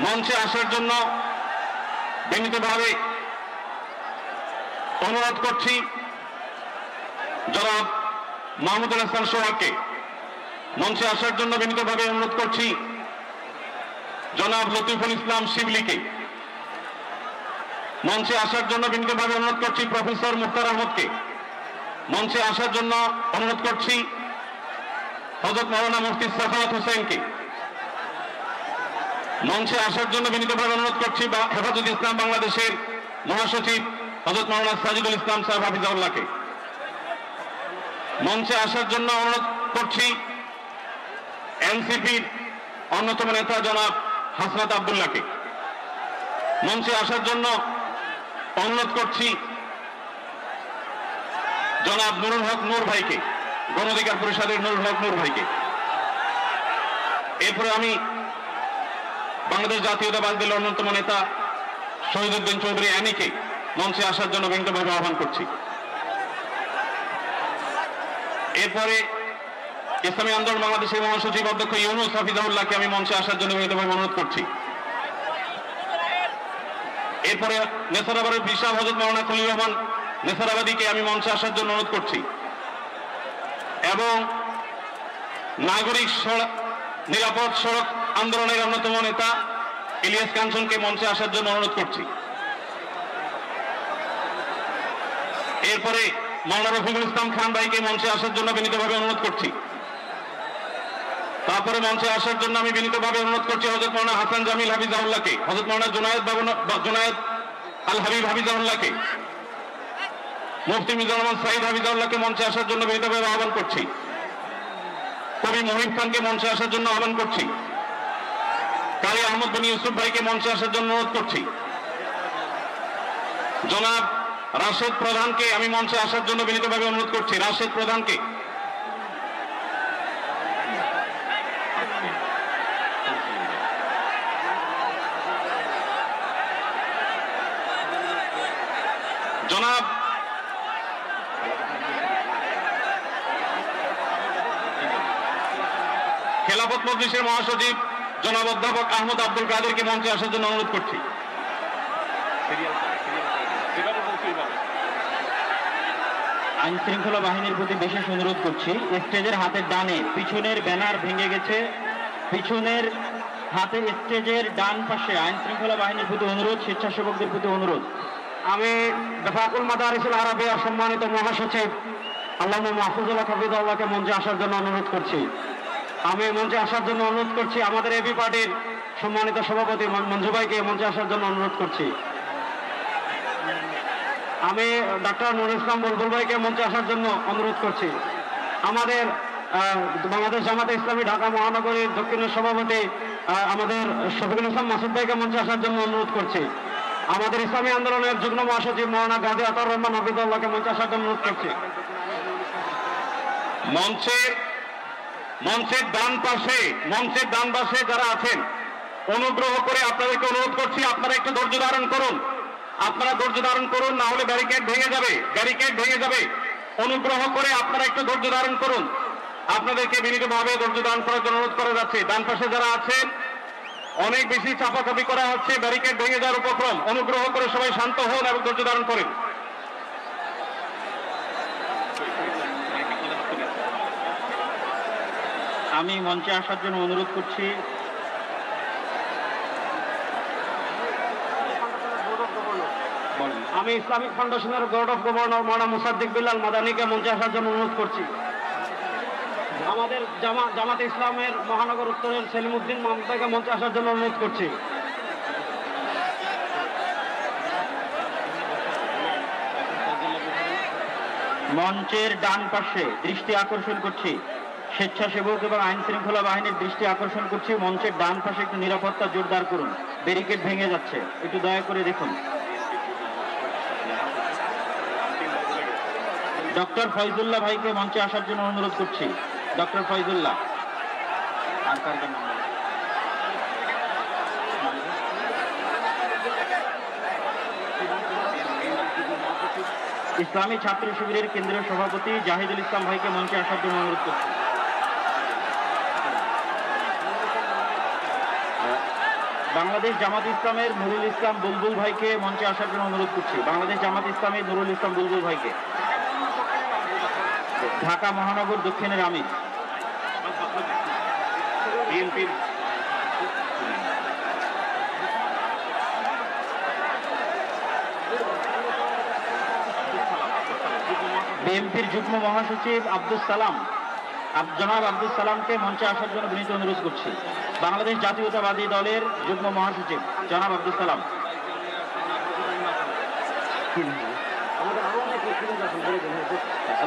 মঞ্চে আসার জন্য বিনীতভাবে অনুরোধ করছি জনাব মাহমুদুল হাসান সোহাগকে। মঞ্চে আসার জন্য বিনীতভাবে অনুরোধ করছি জনাব লতিফুল ইসলাম শিবলিকে। মঞ্চে আসার জন্য বিনীতভাবে অনুরোধ করছি প্রফেসর মুখতার আহমদকে। মঞ্চে আসার জন্য অনুরোধ করছি হযরত মাওলানা মুফতি সাখাওয়াত হোসেনকে। মঞ্চে আসার জন্য বিনীতভাবে অনুরোধ করছি হেফাজত ইসলাম বাংলাদেশের মহাসচিব হযরত মাওলানা সাজিদুল ইসলাম সাহেব হাফিজাউল্লাহকে। মঞ্চে আসার জন্য অনুরোধ করছি এনসিপির অন্যতম নেতা জনাব হাসনাত আব্দুল্লাহকে। মঞ্চে আসার জন্য অনুরোধ করছি জনাব নুরুল হক নূর ভাইকে, গণ অধিকার পরিষদের নুরুল হক নূর ভাইকে। এরপরে আমি বাংলাদেশ জাতীয়তাবাদী দলের অন্যতম নেতা শহীদুদ্দিন চৌধুরী অ্যানিকে মঞ্চে আসার জন্য বিনীতভাবে আহ্বান করছি। এরপরে ইসলামী আন্দোলন বাংলাদেশের মহাসচিব অধ্যক্ষ ইউনুস হাফিজাউল্লাহকে আমি মঞ্চে আসার জন্য বিনীতভাবে অনুরোধ করছি। এরপরে নেসারাবাদের বিশাল হযরত মাওলানা খলিল রহমান নেসারাবাদীকে আমি মঞ্চে আসার জন্য অনুরোধ করছি এবং নাগরিক নিরাপদ সড়ক আন্দোলনের অন্যতম নেতা ইলিয়াস কাঞ্চনকে মঞ্চে আসার জন্য অনুরোধ করছি। এরপরে মাওলানা রফিকুল ইসলাম খান ভাইকে মঞ্চে আসার জন্য বিনীতভাবে অনুরোধ করছি। তারপরে মঞ্চে আসার জন্য আমি বিনীতভাবে অনুরোধ করছি হযরত মাওলানা হাসান জামিল হাফিজাউল্লাহকে, হযরত মাওলানা জুনায়েদ আল হাবিব হাফিজাউল্লাহকে, মুফতি মিজানুর রহমান সাঈদ হাফিজাউল্লাহকে মঞ্চে আসার জন্য বিনীতভাবে আহ্বান করছি। কবি মহিব খানকে মঞ্চে আসার জন্য আহ্বান করছি। কারি আহমদ বিন ইউসুফ ভাইকে মঞ্চে আসার জন্য অনুরোধ করছি। জনাব রাশেদ প্রধানকে আমি মঞ্চে আসার জন্য বিনীতভাবে অনুরোধ করছি। রাশেদ প্রধানকে। জনাব খেলাফত মজলিসের মহাসচিব জনাব অধ্যাপক আহমদ আব্দুল কাদেরকে মঞ্চে আসার জন্য অনুরোধ করছি। আইন শৃঙ্খলা বাহিনীর প্রতি বিশেষ অনুরোধ করছি, স্টেজের হাতের ডানে পিছনের ব্যানার ভেঙে গেছে, পিছনের হাতের স্টেজের ডান পাশে আইন শৃঙ্খলা বাহিনীর প্রতি অনুরোধ, স্বেচ্ছাসেবকদের প্রতি অনুরোধ। আমি বেফাকুল মাদারিসুল আরাবিয়ার সম্মানিত মহাসচিব আল্লামা মাহফুজুল্লাহ হাফিজাউল্লাহকে মঞ্চে আসার জন্য অনুরোধ করছি। আমি মঞ্চে আসার জন্য অনুরোধ করছি আমাদের এবি পার্টির সম্মানিত সভাপতি মঞ্জু ভাইকে মঞ্চে আসার জন্য অনুরোধ করছি। আমি ডক্টর নুরুল ইসলাম বুলবুল ভাইকে মঞ্চে আসার জন্য অনুরোধ করছি। আমাদের বাংলাদেশ জামাতে ইসলামী ঢাকা মহানগরীর দক্ষিণের সভাপতি আমাদের শফিকুল ইসলাম মাসুদ ভাইকে মঞ্চে আসার জন্য অনুরোধ করছি। আমাদের ইসলামী আন্দোলনের যুগ্ম মহাসচিব মাওলানা গাজী আতাউর রহমান হাফিজাউল্লাহকে মঞ্চে আসার জন্য অনুরোধ করছি। মঞ্চের ডান পাশে যারা আছেন অনুগ্রহ করে আপনাদেরকে অনুরোধ করছি আপনারা একটু ধৈর্য ধারণ করুন। আপনারা ধৈর্য ধারণ করুন, না হলে ব্যারিকেড ভেঙে যাবে। অনুগ্রহ করে আপনারা একটু ধৈর্য ধারণ করুন। আপনাদেরকে বিনীতভাবে ধৈর্য ধারণ করার জন্য অনুরোধ করা যাচ্ছে। ডান পাশে যারা আছেন অনেক বেশি চাপাচাপি করা হচ্ছে, ব্যারিকেড ভেঙে যাওয়ার উপক্রম। অনুগ্রহ করে সবাই শান্ত হন এবং ধৈর্য ধারণ করেন। আমি মঞ্চে আসার জন্য অনুরোধ করছি আমি ইসলামিক ফাউন্ডেশনের বোর্ড অফ গভর্নর মাওলানা মুসাদ্দিক বিল্লাল মাদানীকে মঞ্চে আসার জন্য অনুরোধ করছি। আমাদের জামাতে ইসলামের মহানগর উত্তরের সেলিমউদ্দিন মাহমুদকে মঞ্চে আসার জন্য অনুরোধ করছি। মঞ্চের ডান পাশে দৃষ্টি আকর্ষণ করছি, স্বেচ্ছাসেবক এবং আইন শৃঙ্খলা বাহিনীর দৃষ্টি আকর্ষণ করছি। মঞ্চের ডান পাশে একটু নিরাপত্তা জোরদার করুন, ব্যারিকেড ভেঙে যাচ্ছে, একটু দয়া করে দেখুন। ডক্টর ফয়জুল্লাহ ভাইকে মঞ্চে আসার জন্য অনুরোধ করছি। ডক্টর ফয়জুল্লাহ আর কার নাম? ইসলামী ছাত্র শিবিরের কেন্দ্রীয় সভাপতি জাহিদুল ইসলাম ভাইকে মঞ্চে আসার জন্য অনুরোধ করছি। বাংলাদেশ জামাত ইসলামের নুরুল ইসলাম বুলবুল ভাইকে মঞ্চে আসার জন্য অনুরোধ করছি। বাংলাদেশ জামাত ইসলামের নুরুল ইসলাম বুলবুল ভাইকে। ঢাকা মহানগর দক্ষিণের আমির। বিএনপির যুগ্ম মহাসচিব আব্দুল সালাম, জনাব আব্দুল সালামকে মঞ্চে আসার জন্য বিনীত অনুরোধ করছি। বাংলাদেশ জাতীয়তাবাদী দলের যুগ্ম মহাসচিব জনাব Abdul Salam.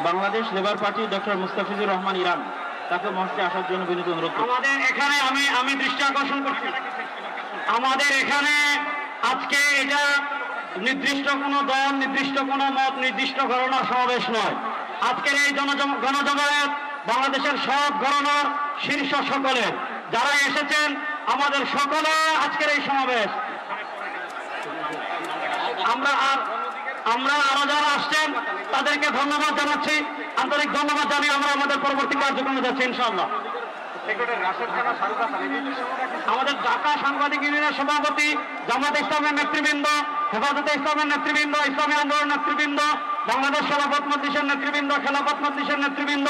Bangladesh labour party doctor Mustafizur Rahman Iran, তাকে মঞ্চে আসার জন্য বিনীত অনুরোধ করছি। আমাদের এখানে আমি দৃষ্টি আকর্ষণ করছি, আমাদের এখানে আজকে এটা নির্দিষ্ট কোনো দল, নির্দিষ্ট কোনো মত, নির্দিষ্ট ঘটনার সমাবেশ নয়। আজকের এই গণজমায়েত বাংলাদেশের সব ঘটনার শীর্ষ সকলের, যারা এসেছেন আমাদের সকলে আজকের এই সমাবেশ। আমরা আরো যারা আসছেন তাদেরকে ধন্যবাদ জানাচ্ছি, আন্তরিক ধন্যবাদ জানিয়ে আমরা আমাদের পরবর্তী কার্যক্রমে যাচ্ছি ইনশাআল্লাহ। আমাদের ঢাকা সাংবাদিক ইউনিয়নের সভাপতি, জামাত ইসলামের নেতৃবৃন্দ, হেফাজতে ইসলামের নেতৃবৃন্দ, ইসলামী আন্দোলন নেতৃবৃন্দ, বাংলাদেশ খেলাফত মজলিসের নেতৃবৃন্দ, খেলাফত মজলিসের নেতৃবৃন্দ,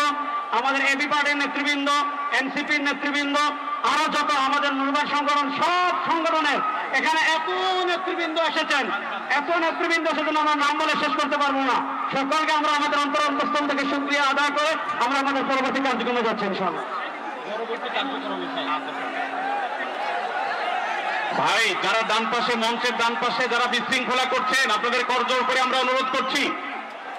আমাদের এবি পার্টির নেতৃবৃন্দ, এনসিপির নেতৃবৃন্দ, আরো যত আমাদের নির্বাচন সংগঠন, সব সংগঠনের এখানে এত নেতৃবৃন্দ এসেছেন, আমরা নাম বলে শেষ করতে পারবো না। সকলকে আমরা আমাদের অন্তরস্থল থেকে শুকরিয়া আদায় করে আমরা আমাদের পরবর্তী কার্যক্রমে যাচ্ছি ইনশাআল্লাহ। ভাই, যারা ডান পাশে, মঞ্চের ডান পাশে যারা বিশৃঙ্খলা করছেন, আপনাদের করজোর করে আমরা অনুরোধ করছি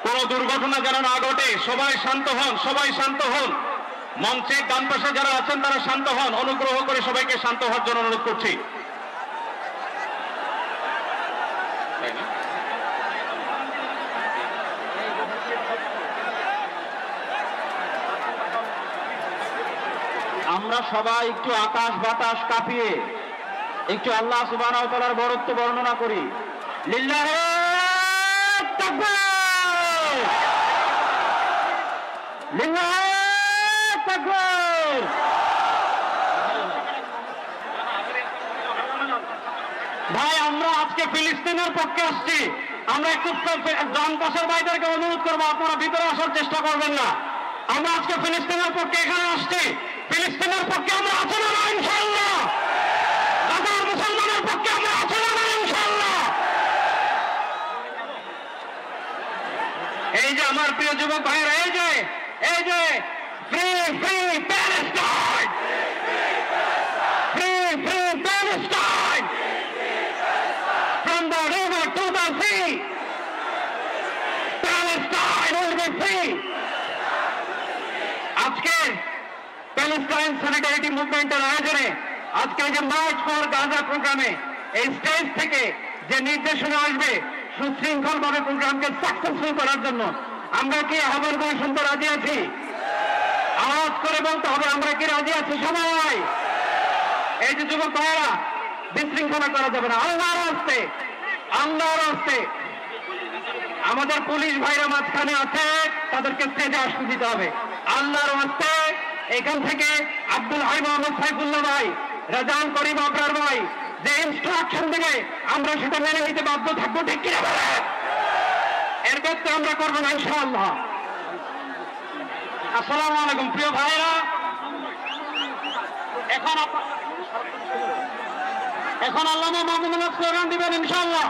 কোন দুর্ঘটনা যেন না ঘটে। সবাই শান্ত হন, সবাই শান্ত হন। মঞ্চের ডান পাশে যারা আছেন তারা শান্ত হন, অনুগ্রহ করে সবাইকে শান্ত হওয়ার জন্য অনুরোধ করছি। আমরা সবাই একটু আকাশ বাতাস কাঁপিয়ে একটু আল্লাহ সুবহানাহু ওয়া তাআলার বরত্ব বর্ণনা করি। লিল্লাহি তাকবীর, লিল্লাহি তাকবীর। ভাই, আমরা আজকে ফিলিস্তিনের পক্ষে আসছি। আমরা একটু ডান পাশের ভাইদেরকে অনুরোধ করবো, আপনারা ভিতরে আসার চেষ্টা করবেন না। আমরা আজকে ফিলিস্তিনের পক্ষে এখানে আসছি। ফিলিস্তিনের পক্ষে আমরা আছি না ইনশাআল্লাহ? গাজার মুসলমানের পক্ষে আমরা আছি না ইনশাআল্লাহ? এই যে আমার প্রিয় যুবক ভাইয়েরা, এই যে free free Palestine, free free Palestine, from the river to the sea, Palestine will be free. আজকে প্যালেস্টাইন সলিডারিটি মুভমেন্টের আয়োজনে আজকে যে মার্চ ফর গাজা প্রোগ্রামে এই স্টেজ থেকে যে নির্দেশনা আসবে সুশৃঙ্খল ভাবে প্রোগ্রামকে সাকসেসফুল করার জন্য, আমরা কি আহ্বান করে শুনতে রাজি আছি? আওয়াজ করে বলতে হবে, আমরা কি রাজি আছি সবাই? এই যে যুবক ভাইয়েরা, বিশৃঙ্খলা করা যাবে না। আল্লাহর রাস্তে, আল্লাহর রাস্তে আমাদের পুলিশ ভাইরা মাঝখানে আছে, তাদেরকে স্টেজে আসতে দিতে হবে। আল্লাহর রাস্তে এখান থেকে আব্দুল হাই মোহাম্মদ সাইফুল্লাহ ভাই, রাজান করিম আবরার ভাই যে ইনস্ট্রাকশন দেবে আমরা সেটা মেনে নিতে বাধ্য থাকবো, ঠিক কিনা বলে? এর ব্যক্তি আমরা করবো না ইনশাআল্লাহ। আসসালামু আলাইকুম প্রিয় ভাইরা। এখন আল্লামা মামুনুল্লাহ স্লোগান দিবেন ইনশাআল্লাহ।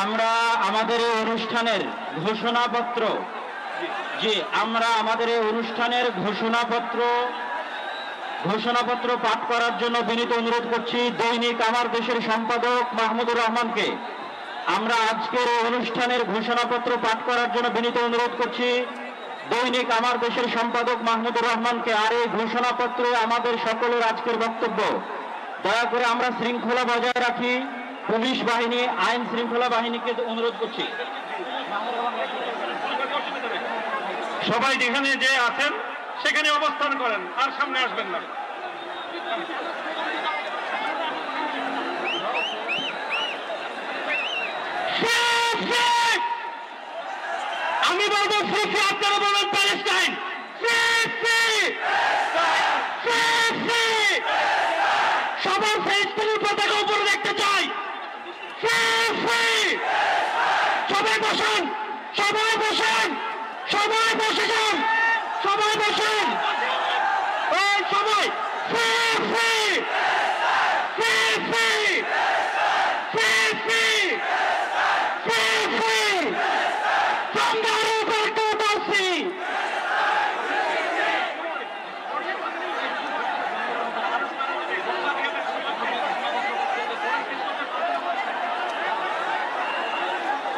আমরা আমাদের এই অনুষ্ঠানের ঘোষণাপত্র, আমরা আমাদের এই অনুষ্ঠানের ঘোষণাপত্র পাঠ করার জন্য বিনীত অনুরোধ করছি দৈনিক আমার দেশের সম্পাদক মাহমুদুর রহমানকে। আমরা আজকের এই অনুষ্ঠানের ঘোষণাপত্র পাঠ করার জন্য বিনীত অনুরোধ করছি দৈনিক আমার দেশের সম্পাদক মাহমুদুর রহমানকে। আর এই ঘোষণাপত্রে আমাদের সকলের আজকের বক্তব্য। দয়া করে আমরা শৃঙ্খলা বজায় রাখি। পুলিশ বাহিনী, আইন শৃঙ্খলা বাহিনীকে অনুরোধ করছি সবাই যেখানে যে আছেন সেখানে অবস্থান করেন, আর সামনে আসবেন না। আমি বলবো ফ্রি, আপনারা বলবেন প্যালেস্টাইন। সবাই বসে যান, সবাই বসেন, এই সবাই free, free, free, free, free, free, free, free, from the river to the sea.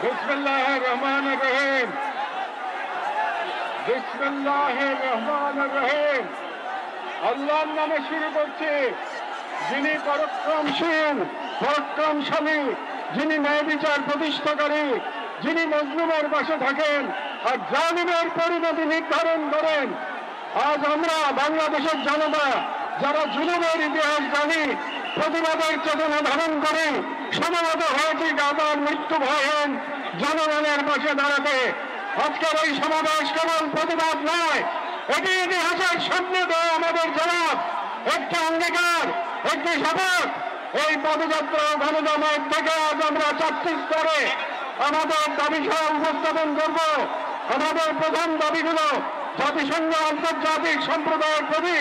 বিসমিল্লাহির-রহমানির-রহিম, বিসমিল্লাহির-রহমানির-রহিম। আল্লাহর নামে শুরু করছি, যিনি পরাক্রমশীল, পরাক্রমশালী, যিনি ন্যায় বিচার প্রতিষ্ঠাকারী, যিনি মজলুমের পাশে থাকেন আর জালিমের পরিণতি নির্ধারণ করেন। আজ আমরা বাংলাদেশের জনতা যারা জুলুমের ইতিহাস জানি, প্রতিবাদের চেতনা ধারণ করে সমবেত হয়েছি গাজার মৃত্যু ভয়হীন জনগণের পাশে দাঁড়াতে। আজকের এই সমাবেশ কেবল প্রতিবাদ নয়, এটি ইতিহাসের সামনে দেওয়া আমাদের জবাব, একটি অঙ্গীকার, একটি শপথ। এই পদযাত্রা গণজমায়েত থেকে আজ আমরা 4টি স্তরে আমাদের দাবি সহ উপস্থাপন করব। আমাদের প্রধান দাবিগুলো জাতিসংঘ আন্তর্জাতিক সম্প্রদায়ের প্রতি,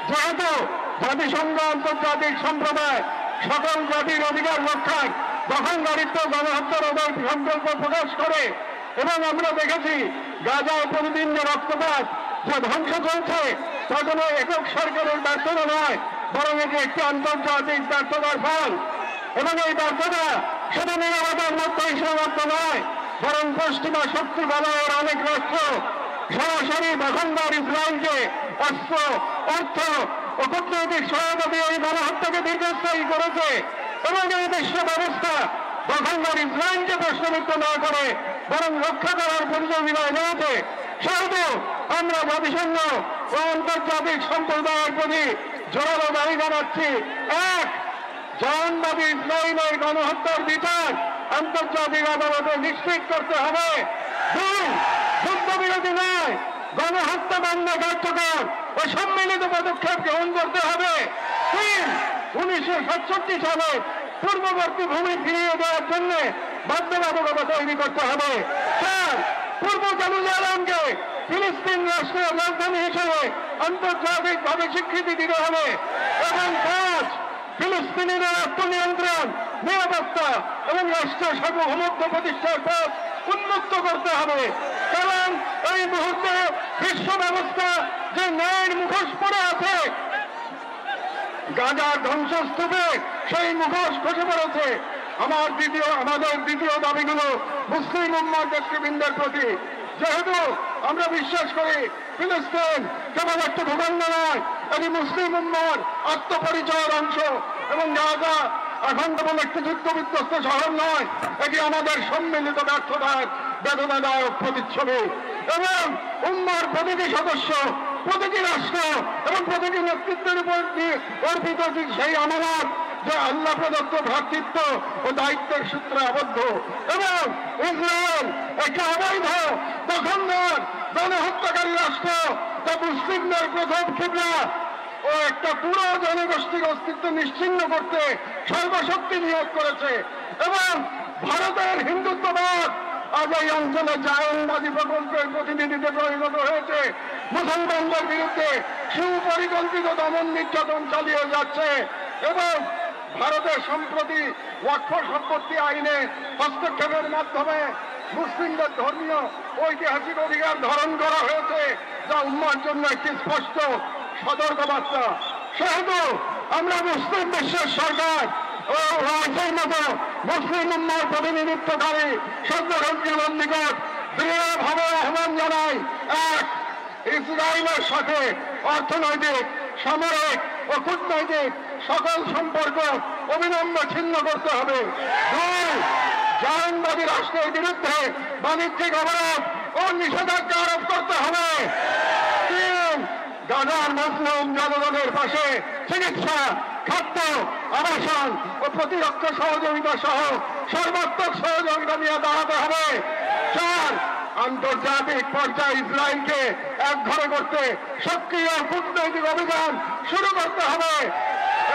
যেহেতু জাতিসংঘ আন্তর্জাতিক সম্প্রদায় সকল জাতির অধিকার রক্ষায় দখলদারিত্ব গণহত্যা রোধের সংকল্প প্রকাশ করে, এবং আমরা দেখেছি গাজায় প্রতিদিন যে রক্তপাত, যে ধ্বংস চলছে, তা কোনো একক সরকারের ব্যর্থতা নয়, বরং এটি একটি আন্তর্জাতিক ব্যর্থতার ফল। এবং এই ব্যর্থতা শুধু নিরাপত্তার মধ্যেই সীমাবদ্ধ নয়, বরং পশ্চিমা শক্তি বলয়ের অনেক রাষ্ট্র সরাসরি দখলদার ইসরায়েলকে অস্ত্র, অর্থ ও কূটনৈতিক সহায়তা দিয়ে এই গণহত্যাকে দীর্ঘস্থায়ী করেছে। এবং এই বিশ্ব ব্যবস্থা দখলদার ইসরায়েলকে প্রশ্নবিদ্ধ না করে বরং রক্ষা করার পরিচয় নিয়েছে। সেহেতু আমরা জাতিসংঘ ও আন্তর্জাতিক সম্প্রদায়ের প্রতি জোরালো দাবি জানাচ্ছি, এক, জাহানবাদী ইসরায়েলের গণহত্যার বিচার আন্তর্জাতিক আদালতে নিশ্চিত করতে হবে। দুই, যুদ্ধবিরতি নয়, গণহত্যা বন্ধ কার্যকর ও সম্মিলিত পদক্ষেপ গ্রহণ করতে হবে। তিন, 1967 সালে পূর্ববর্তী ভূমি ফিরিয়ে দেওয়ার জন্য বাধ্যবাধকতা তৈরি করতে হবে। চার, পূর্ব জেরুজালেমকে ফিলিস্তিন রাষ্ট্রের রাজধানী হিসেবে আন্তর্জাতিকভাবে স্বীকৃতি দিতে হবে। এবং পাঁচ, ফিলিস্তিনিদের আত্মনিয়ন্ত্রণ, নিরাপত্তা এবং রাষ্ট্রের সার্বভৌমত্ব প্রতিষ্ঠার পথ উন্মুক্ত করতে হবে। কারণ এই মুহূর্তে বিশ্ব ব্যবস্থা যে ন্যায়ের মুখোশ পড়ে আছে, গাজার ধ্বংসস্তূপে সেই মুখোশ খসে পড়েছে। আমাদের দ্বিতীয় দাবিগুলো মুসলিম উম্মার নেতৃবৃন্দের প্রতি, যেহেতু আমরা বিশ্বাস করি ফিলিস্তিন কেবল একটা ভূখণ্ড নয়, এটি মুসলিম উম্মার আত্মপরিচয়ের অংশ, এবং গাজা এখন কেবল একটি যুদ্ধ বিধ্বস্ত শহর নয়, এটি আমাদের সম্মিলিত ব্যর্থতার বেদনাদায়ক প্রতিচ্ছবি। এবং উম্মার প্রতিটি সদস্য, প্রতিটি রাষ্ট্র এবং প্রতিটি নেতৃত্বের উপর অর্পিত সেই আমানত যে আল্লাহ প্রদত্ত ভ্রাতৃত্ব ও দায়িত্বের সূত্রে আবদ্ধ। এবং ইসরায়েল একটি অবৈধ দখলদার গণহত্যাকারী রাষ্ট্র, যা মুসলিমদের প্রথম কিবলা ও একটা পুরো জনগোষ্ঠীর অস্তিত্ব নিশ্চিহ্ন করতে সর্বশক্তি নিয়োগ করেছে। এবং ভারতের হিন্দুত্ববাদ আজ এই অঞ্চলে জায়নবাদী প্রকল্পের প্রতিনিধিতে পরিণত হয়েছে, মুসলমানদের বিরুদ্ধে সুপরিকল্পিত দমন নির্যাতন চালিয়ে যাচ্ছে। এবং ভারতের সম্প্রতি ওয়াকফ সম্পত্তি আইনে হস্তক্ষেপের মাধ্যমে মুসলিমদের ধর্মীয় ঐতিহাসিক অধিকার ধারণ করা হয়েছে, যা উম্মার জন্য একটি স্পষ্ট সতর্কবার্তা। সেহেতু আমরা মুসলিম বিশ্বের সরকার ও রাজের মতো মুসলিম উম্মার প্রতিনিধিত্বকারী সভ্যরাজ্যের নিকট দৃঢ়ভাবে আহ্বান জানাই, এক, ইসরায়েলের সাথে অর্থনৈতিক, সামরিক ও কূটনৈতিক সকল সম্পর্ক অবিলম্বে ছিন্ন করতে হবে। দুই, জাহানবাদী রাষ্ট্রের বিরুদ্ধে বাণিজ্যিক অবরোধ ও নিষেধাজ্ঞা আরোপ করতে হবে। তিন, গাজার মুসলিম জনগণের পাশে চিকিৎসা, খাদ্য, আবাসন ও প্রতিরক্ষা সহযোগিতা সহ সর্বাত্মক সহযোগিতা নিয়ে দাঁড়াতে হবে। চার, আন্তর্জাতিক পর্যায়ে ইসরায়েলকে একঘরে করতে সক্রিয় কূটনৈতিক অভিযান শুরু করতে হবে।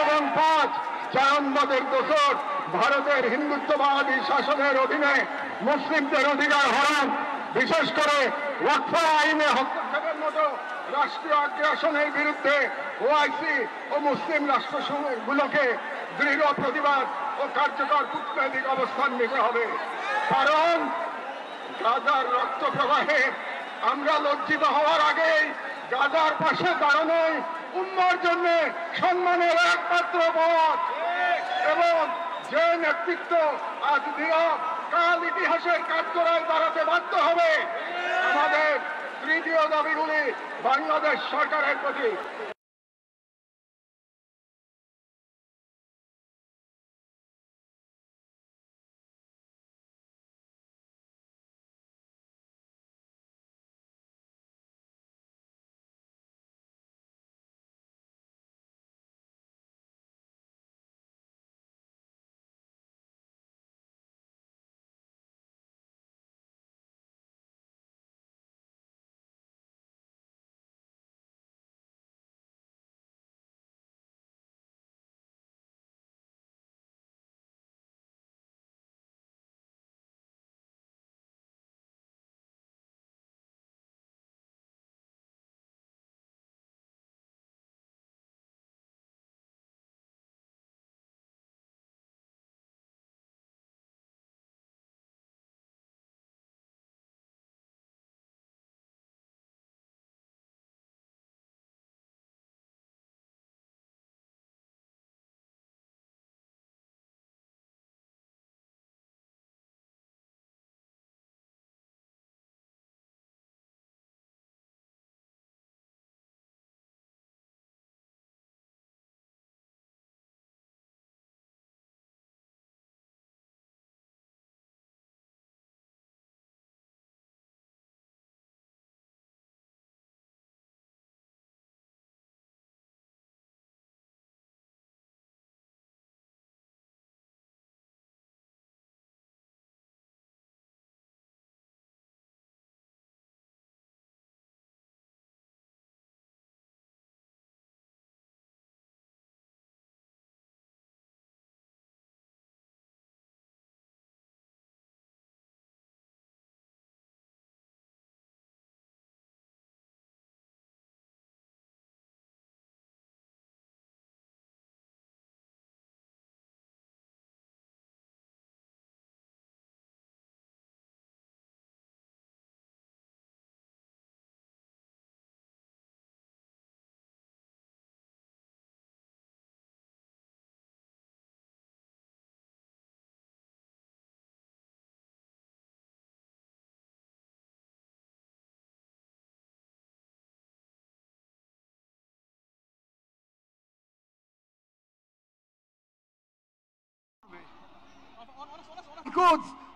এবং পাঁচ, জাহানবাদের দোষর ভারতের হিন্দুত্ববাদী শাসনের অধীনে মুসলিমদের অধিকার হরণ, বিশেষ করে ওয়াকফ আইনে হস্তক্ষেপের মতো রাষ্ট্রীয় আগ্রাসনের বিরুদ্ধে ওআইসি ও মুসলিম রাষ্ট্রগুলোকে দৃঢ় প্রতিবাদ ও কার্যকর কূটনৈতিক অবস্থান নিতে হবে। কারণ গাজার রক্ত প্রবাহে আমরা লজ্জিত হওয়ার আগেই গাজার পাশে দাঁড়ানোই উম্মার জন্য সম্মানের একমাত্র পথ। এবং যে নেতৃত্ব আজ নীরব কাল ইতিহাসের কাঠগড়ায় দাঁড়াতে বাধ্য হবে। আমাদের তৃতীয় দাবিগুলি বাংলাদেশ সরকারের প্রতি।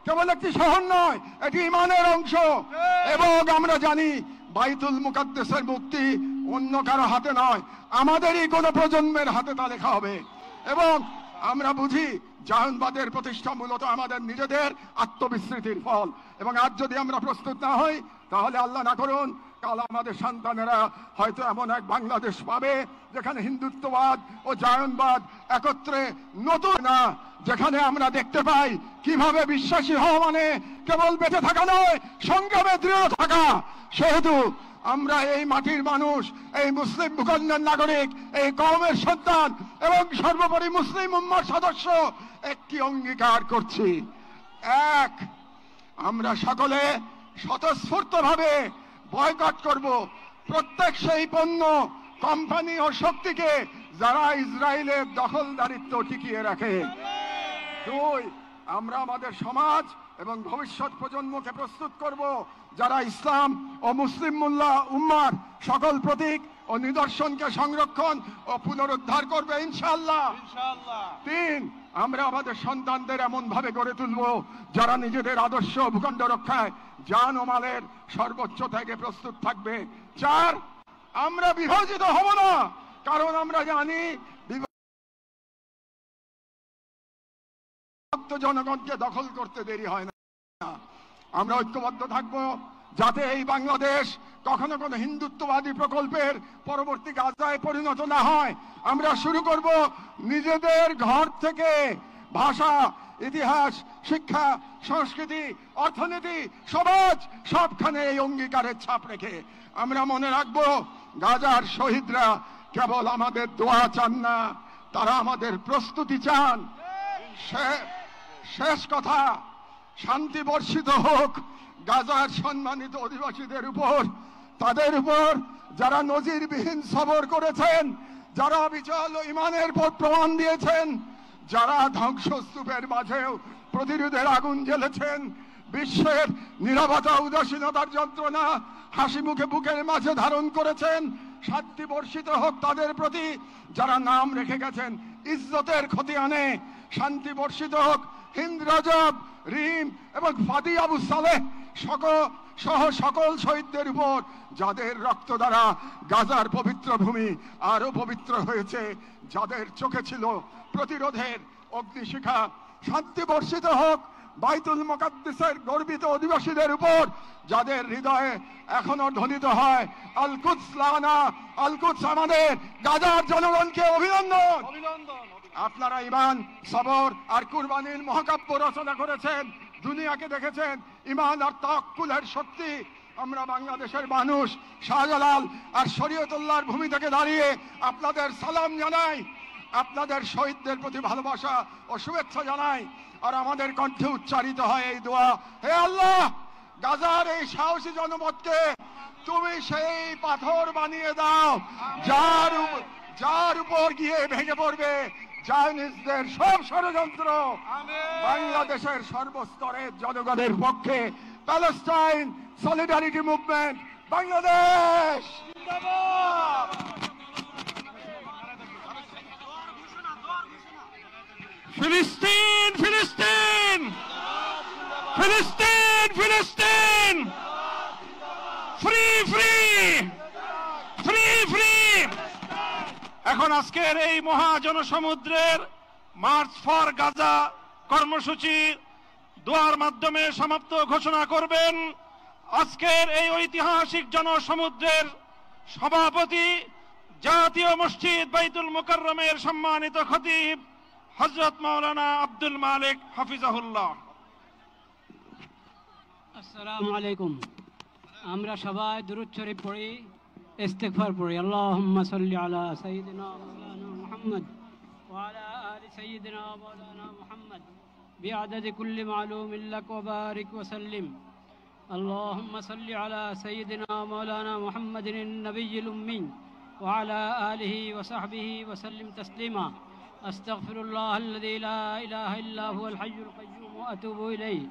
কেবল একটি শহর নয়, এটি ইমানের অংশ। এবং আমরা জানি বাইতুল মুকাদ্দাসের মুক্তি অন্য কারো হাতে নয়, আমাদেরই কোন প্রজন্মের হাতে তা লেখা হবে। এবং আমরা বুঝি জায়নবাদের প্রতিষ্ঠা মূলত আমাদের নিজেদের আত্মবিস্মৃতির ফল। এবং আজ যদি আমরা প্রস্তুত না হই, তাহলে আল্লাহ না করুন কাল আমাদের সন্তানেরা হয়তো এমন এক বাংলাদেশ পাবে যেখানে হিন্দুত্ববাদ ও জায়নবাদ একত্রে নতুন না, যেখানে আমরা দেখতে পাই কিভাবে বিশ্বাসী হওয়া মানে কেবল বেঁচে থাকা নয়, সংগ্রামে দৃঢ় থাকা। সেহেতু আমরা এই মাটির মানুষ, এই মুসলিম ভূখণ্ডের নাগরিক, এই কওমের সন্তান এবং সর্বোপরি মুসলিম উম্মার সদস্য একটি অঙ্গীকার করছি। এক, আমরা সকলে স্বতঃস্ফূর্তভাবে বয়কট করব প্রত্যেক সেই পণ্য, কোম্পানি ও শক্তিকে যারা ইসরায়েলের দখলদারিত্ব টিকিয়ে রাখে। দুই, আমরা আমাদের সমাজ এবং ভবিষ্যৎ প্রজন্মকে প্রস্তুত করব যারা ইসলাম ও মুসলিম উম্মার সকল প্রতীক ও নিদর্শনকে সংরক্ষণ ও পুনরুদ্ধার করবে ইনশাআল্লাহ। তিন, আমরা আমাদের সন্তানদের এমন ভাবে গড়ে তুলব যারা নিজেদের আদর্শ ভূখণ্ড রক্ষায় জান ও মালের সর্বোচ্চ থেকে প্রস্তুত থাকবে। চার, আমরা বিভাজিত হব না, কারণ আমরা জানি জনগণকে দখল করতে দেরি হয় না। আমরা ঐক্যবদ্ধ থাকব যাতে এই বাংলাদেশ কখনো কোনো হিন্দুত্ববাদী প্রকল্পের পরবর্তী গাজায় পরিণত না হয়। আমরা শুরু করব নিজেদের ঘর থেকে ভাষা ইতিহাস, শিক্ষা, সংস্কৃতি, অর্থনীতি, সমাজ সবখানে এই অঙ্গীকারের ছাপ রেখে আমরা মনে রাখবো, গাজার শহীদরা কেবল আমাদের দোয়া চান না, তারা আমাদের প্রস্তুতি চান। শেষ কথা, শান্তি বর্ষিত হোক গাজার সম্মানিত অধিবাসীদের উপর, তাদের উপর যারা নজিরবিহীন সবর করেছেন, যারা অবিচল ইমানের পর প্রমাণ দিয়েছেন, যারা ধ্বংসস্তূপের মাঝেও প্রতিরোধের আগুন জ্বেলেছেন, বিশ্বের নীরবতা উদাসীনতার যন্ত্রণা হাসি মুখে বুকের মাঝে ধারণ করেছেন। শান্তি বর্ষিত হোক তাদের প্রতি যারা নাম রেখে গেছেন ইজ্জতের ক্ষতি আনে। শান্তি বর্ষিত হোক হিন্দ রজব, রিম এবং ফাদি আবু সালেহ সহ সকল শহীদদের উপর, যাদের রক্ত দ্বারা গাজার পবিত্র ভূমি আরো পবিত্র হয়েছে, যাদের চোখে ছিল প্রতিরোধের অগ্নিশিখা। শান্তি বর্ষিত হোক বাইতুল মুকাদ্দাসের গর্বিত অধিবাসীদের উপর, যাদের হৃদয়ে এখনো ধ্বনিত হয় আল কুদস লানা, আল কুদস আমাদের। গাজার জনগণকে অভিনন্দন। আপনারা ইমান, সবর আর কুরবানির মহাকাব্য রচনা করেছেন, দুনিয়াকে দেখেছেন ইমান আর তাওয়াক্কুলের শক্তি। আমরা বাংলাদেশের মানুষ শাহজালাল আর শরীয়তুল্লাহর ভূমি থেকে দাঁড়িয়ে আপনাদের সালাম জানাই, আপনাদের শহীদদের প্রতি ভালোবাসা ও শুভেচ্ছা জানাই। আর আমাদের কণ্ঠে উচ্চারিত হয় এই দোয়া, হে আল্লাহ, গাজার এই সাহসী জনপদকে তুমি সেই পাথর বানিয়ে দাও যার উপর গিয়ে ভেঙে পড়বে জায়নিস্টদের সব ষড়যন্ত্র। বাংলাদেশের সর্বস্তরের জনগণের পক্ষে প্যালেস্টাইন সলিডারিটি মুভমেন্ট বাংলাদেশ জিন্দাবাদ। ফিলিস্তিন, ফিলিস্তিন, ফিলিস্তিন, ফিলিস্তিন, ফ্রি, ফ্রি, ফ্রি, ফ্রি। এখন আজকের এই মহাজনসমুদ্রের মার্চ ফর গাজা কর্মসূচি দোয়ার মাধ্যমে সমাপ্ত ঘোষণা করবেন আজকের এই ঐতিহাসিক জনসমুদ্রের সভাপতি, জাতীয় মসজিদ বাইতুল মুকাররমের সম্মানিত খতিব হযরত মাওলানা আব্দুল মালিক হাফিজাহুল্লাহ। আসসালামু আলাইকুম। আমরা সবাই দুরূদ শরীফ পড়ি, ইস্তিগফার পড়ি। আল্লাহুম্মা সাল্লি আলা সাইয়্যিদিনা মাওলানা মুহাম্মদ ওয়া আলা আলি সাইয়্যিদিনা মাওলানা মুহাম্মদ বিআদাদি কুল্লি মালুমিন লাক ওয়া বারিক ওয়া সাল্লিম। আল্লাহুম্মা সাল্লি আলা সাইয়্যিদিনা মাওলানা মুহাম্মাদিন নবিয়্যিল উম্মি ওয়া আলা আলিহি ওয়া সাহবিহি ওয়া সাল্লিম তাসলিমা। আস্তাগফিরুল্লাহ আল্লাযী লা ইলাহা ইল্লা হুয়াল হাইয়ুল কাইয়্যুম ওয়া আতুবু ইলাইহি।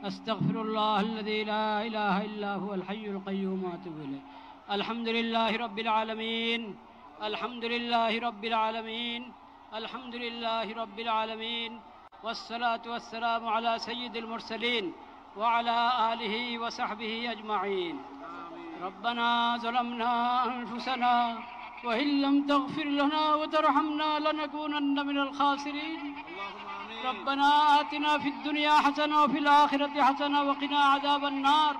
আস্তাগফিরুল্লাহ আল্লাযী লা ইলাহা ইল্লা হুয়াল হাইয়ুল কাইয়্যুম ওয়া আতুবু ইলাইহি। আলহামদুলিল্লাহি রাব্বিল আলামিন, আলহামদুলিল্লাহি রাব্বিল আলামিন, আলহামদুলিল্লাহি রাব্বিল আলামিন। ওয়াসসালাতু ওয়াসসালামু আলা সাইয়্যিদিল মুরসালিন ওয়া আলা আলিহি ওয়া সাহবিহি আজমাইন। রব্বানা যালামনা আনফুসানা ওয়া ইল্লাম তাগফির লানা ওয়া তারহামনা লানাকুনান্না মিনাল খাসিরিন। ربنا آتنا في الدنيا حسنة وفي الآخرة حسنة وقنا عذاب النار.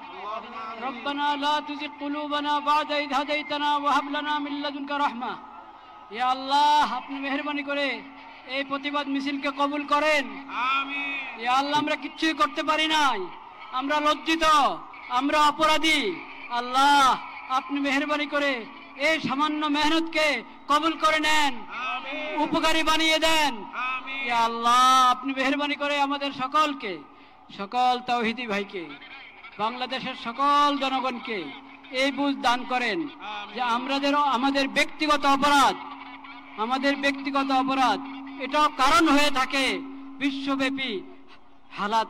ربنا لا تزغ قلوبنا بعد إذ هديتنا وهب لنا من لدنك رحمة. يا الله আপনি মেহেরবানি করে এই প্রতিবাদ মিছিলকে কবুল করেন। আমিন। ইয়া আল্লাহ, আমরা কিচ্ছুই করতে পারি নাই, আমরা লজ্জিত, আমরা অপরাধী। আল্লাহ আপনি মেহেরবানি করে এই সামান্য মেহনতকে কবুল করে নেন, উপকারী বানিয়ে দেন। ইয়া আল্লাহ আপনি মেহেরবানি করে আমাদের সকলকে, সকল তাওহীদি ভাইকে, বাংলাদেশের সকল জনগণকে এই বুঝ দান করেন যে আমাদের ব্যক্তিগত অপরাধ এটাও কারণ হয়ে থাকে বিশ্বব্যাপী হালাত,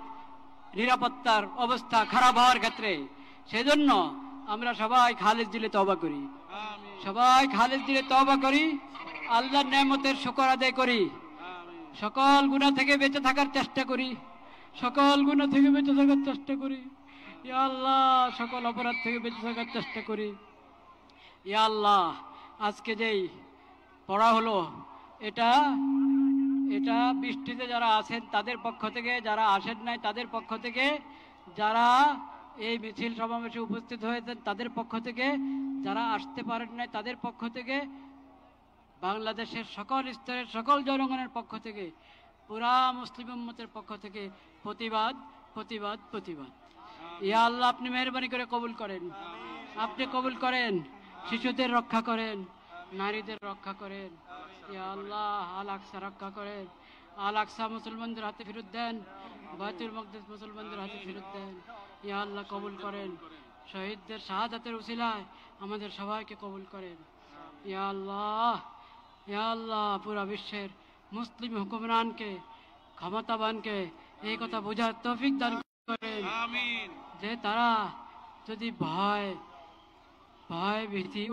নিরাপত্তার অবস্থা খারাপ হওয়ার ক্ষেত্রে। সেজন্য আমরা সবাই খালেজ দিলে তওবা করি, আল্লাহর নেয়ামতের শুকর আদায় করি, সকল গুনাহ থেকে বেঁচে থাকার চেষ্টা করি, ইয়া আল্লাহ সকল অপরাধ থেকে বেঁচে থাকার চেষ্টা করি। ইয়া আল্লাহ আজকে যেই পড়া হলো এটা বৃষ্টিতে যারা আছেন তাদের পক্ষ থেকে, যারা আসেন নাই তাদের পক্ষ থেকে, যারা এই মিছিল সমাবেশে উপস্থিত হয়েছেন তাদের পক্ষ থেকে, যারা আসতে পারেন নাই তাদের পক্ষ থেকে, বাংলাদেশের সকল স্তরের সকল জনগণের পক্ষ থেকে পুরা মুসলিম উম্মতের পক্ষ থেকে প্রতিবাদ প্রতিবাদ প্রতিবাদ। ইয়া আল্লাহ, আপনি মেহরবানি করে কবুল করেন, আপনি কবুল করেন। শিশুদের রক্ষা করেন, নারীদের রক্ষা করেন। ইয়া আল্লাহ, আল আকসা রক্ষা করেন। আল আকসা মুসলমানদের হাতে ফেরত দেন, বাইতুল মাকদিস মুসলমানদের হাতে ফেরত দেন। ইয়া আল্লাহ, কবুল করেন। শহীদদের শাহাদাতের উসিলায় আমাদের সবাইকে কবুল করেন। ইয়া আল্লাহ, ইয়া আল্লাহ, পুরা বিশ্বের মুসলিম হুকুমরানকে, ক্ষমতাবানকে এই কথা বোঝার তৌফিক দান করেন যে তারা যদি ভয় ভীতি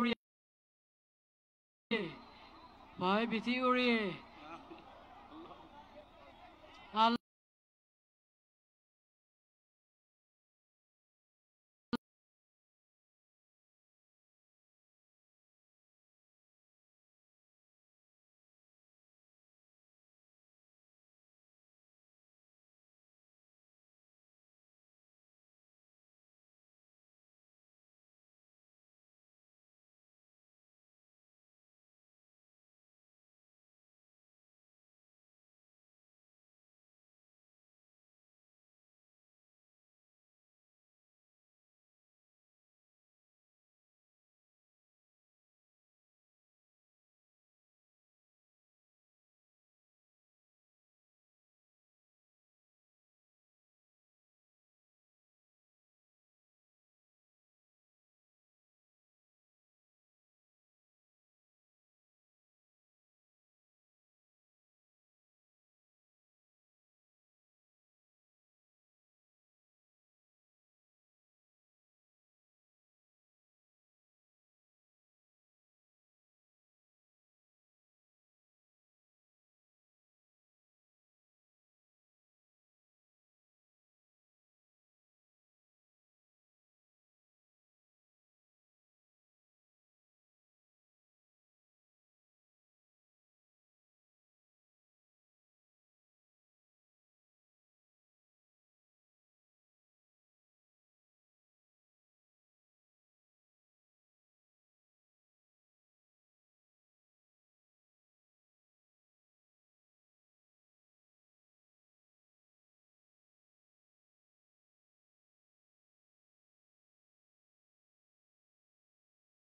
উড়িয়ে